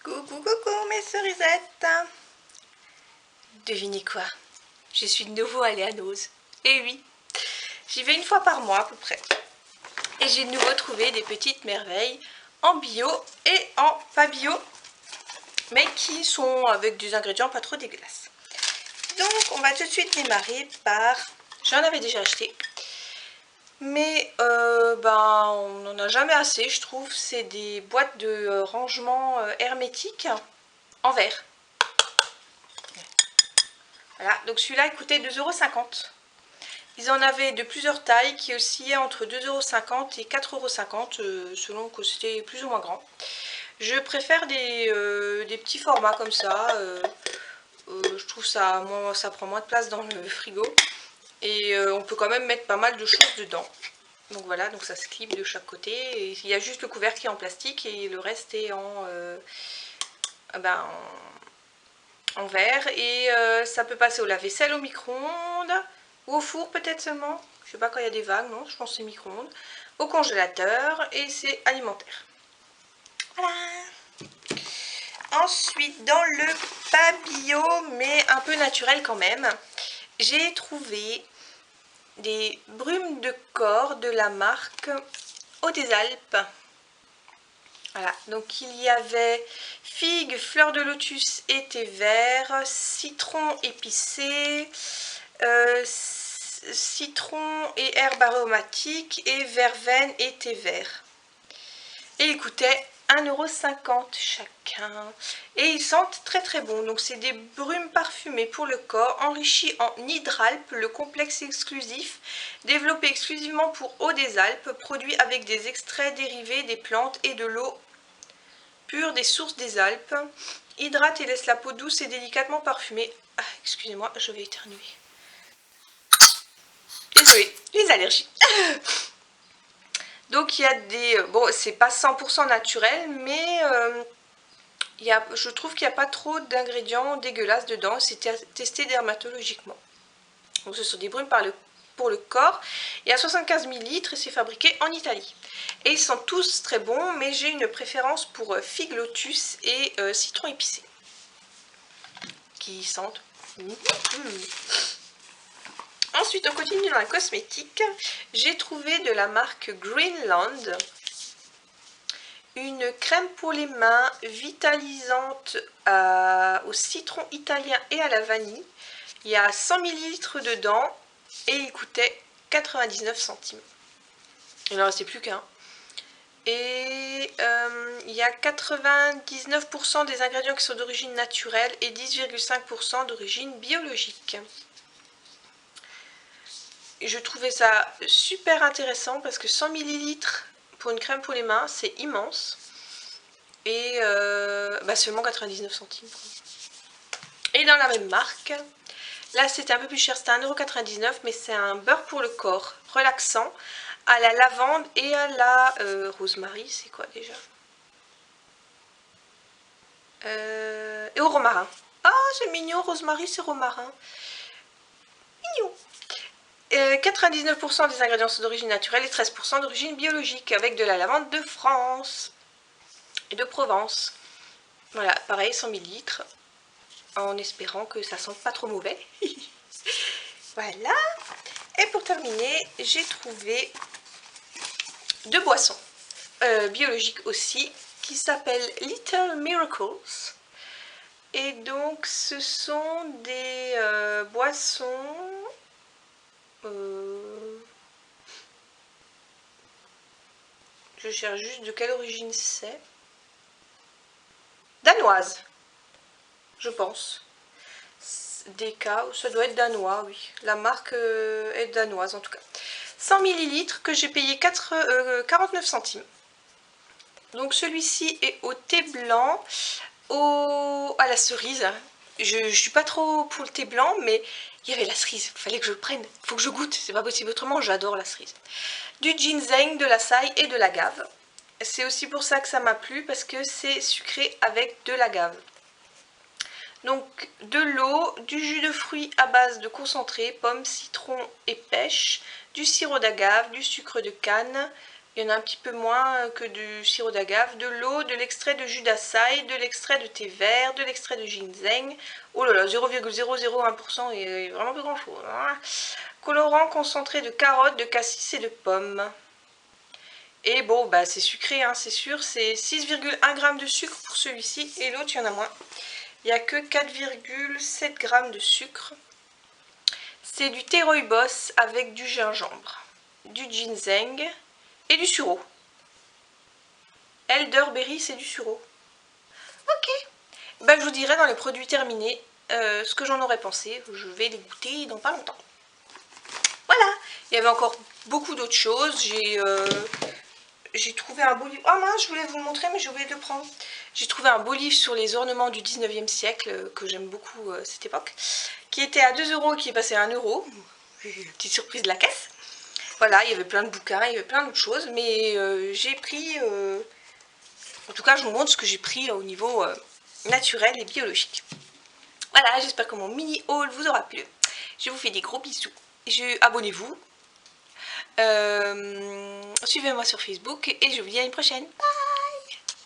Coucou, coucou mes cerisettes. Devinez quoi? Je suis de nouveau allée à Noz. Et oui, j'y vais une fois par mois à peu près. Et j'ai de nouveau trouvé des petites merveilles en bio et en pas bio, mais qui sont avec des ingrédients pas trop dégueulasses. Donc on va tout de suite démarrer par... J'en avais déjà acheté, mais on n'en a jamais assez, je trouve. C'est des boîtes de rangement hermétique en verre. Voilà, donc celui-là il coûtait 2,50 €. Ils en avaient de plusieurs tailles qui oscillaient entre 2,50 € et 4,50 € selon que c'était plus ou moins grand. Je préfère des petits formats comme ça. Je trouve ça prend moins de place dans le frigo. Et on peut quand même mettre pas mal de choses dedans. Donc voilà, donc ça se clip de chaque côté. Et il y a juste le couvercle qui est en plastique et le reste est en verre. Et ça peut passer au lave-vaisselle, au micro-ondes ou au four peut-être seulement. Je sais pas quand il y a des vagues, non, je pense que c'est micro-ondes. Au congélateur et c'est alimentaire. Voilà. Ensuite, dans le pas bio, mais un peu naturel quand même, j'ai trouvé des brumes de corps de la marque Eau des Alpes. Voilà, donc il y avait figues, fleurs de lotus et thé vert, citron épicé, citron et herbes aromatiques et verveine et thé vert. Et ils coûtaient 1,50 € chacun. Et ils sentent très très bon. Donc c'est des brumes parfumées pour le corps, enrichies en Hydralpes, le complexe exclusif, développé exclusivement pour Eau des Alpes, produit avec des extraits dérivés des plantes et de l'eau pure des sources des Alpes. Hydrate et laisse la peau douce et délicatement parfumée. Ah, excusez-moi, je vais éternuer. Désolée, les allergies. Donc il y a des... Bon, c'est pas 100% naturel, mais je trouve qu'il n'y a pas trop d'ingrédients dégueulasses dedans. C'est testé dermatologiquement. Donc ce sont des brumes pour le corps. Il y a 75 ml et c'est fabriqué en Italie. Et ils sont tous très bons, mais j'ai une préférence pour figue lotus et citron épicé. Qui sentent... Ensuite, on continue dans la cosmétique. J'ai trouvé de la marque Greenland une crème pour les mains vitalisante au citron italien et à la vanille. Il y a 100 ml dedans et il coûtait 99 centimes. Il n'en restait plus qu'un. Et il y a 99% des ingrédients qui sont d'origine naturelle et 10,5% d'origine biologique. Et je trouvais ça super intéressant parce que 100 ml pour une crème pour les mains, c'est immense. Et seulement 99 centimes. Et dans la même marque, là c'était un peu plus cher, c'était 1,99 € mais c'est un beurre pour le corps relaxant à la lavande et à la rosemary, c'est quoi déjà? Et au romarin. Ah, c'est mignon, rosemary c'est romarin. Mignon. 99% des ingrédients sont d'origine naturelle et 13% d'origine biologique avec de la lavande de France et de Provence. Voilà, pareil, 100 ml en espérant que ça sente pas trop mauvais. Voilà. Et pour terminer, j'ai trouvé deux boissons biologiques aussi qui s'appellent Little Miracles. Et donc ce sont des boissons je cherche juste de quelle origine c'est. Danoise, je pense. DK, ça doit être danois, oui. La marque est danoise en tout cas. 100 ml que j'ai payé 49 centimes. Donc celui-ci est au thé blanc, à la cerise. Je ne suis pas trop pour le thé blanc, mais il y avait la cerise. Il fallait que je le prenne. Il faut que je goûte. C'est pas possible autrement. J'adore la cerise. Du ginseng, de l'açaï et de l'agave. C'est aussi pour ça que ça m'a plu, parce que c'est sucré avec de l'agave. Donc de l'eau, du jus de fruits à base de concentré, pommes, citron et pêche, du sirop d'agave, du sucre de canne, Il y en a un petit peu moins que du sirop d'agave, de l'eau, de l'extrait de jus d'açaï, de l'extrait de thé vert, de l'extrait de ginseng. Oh là là, 0,001% et vraiment pas grand chose. Hein. Colorant concentré de carottes, de cassis et de pommes. Et bon, bah c'est sucré, hein, c'est sûr. C'est 6,1 g de sucre pour celui-ci et l'autre, il y en a moins. Il n'y a que 4,7 g de sucre. C'est du thé rooibos avec du gingembre, du ginseng et du sureau. Elderberry, c'est du sureau. Ok. Ben, je vous dirai dans les produits terminés ce que j'en aurais pensé. Je vais les goûter dans pas longtemps. Voilà. Il y avait encore beaucoup d'autres choses. J'ai trouvé un beau livre. Ah mince, je voulais vous le montrer, mais j'ai oublié de le prendre. J'ai trouvé un beau livre sur les ornements du 19e siècle, que j'aime beaucoup cette époque, qui était à 2 € et qui est passé à 1 €. Petite surprise de la caisse. Voilà, il y avait plein de bouquins, il y avait plein d'autres choses, mais j'ai pris... en tout cas, je vous montre ce que j'ai pris au niveau naturel et biologique. Voilà, j'espère que mon mini haul vous aura plu. Je vous fais des gros bisous. Abonnez-vous. Suivez-moi sur Facebook et je vous dis à une prochaine. Bye.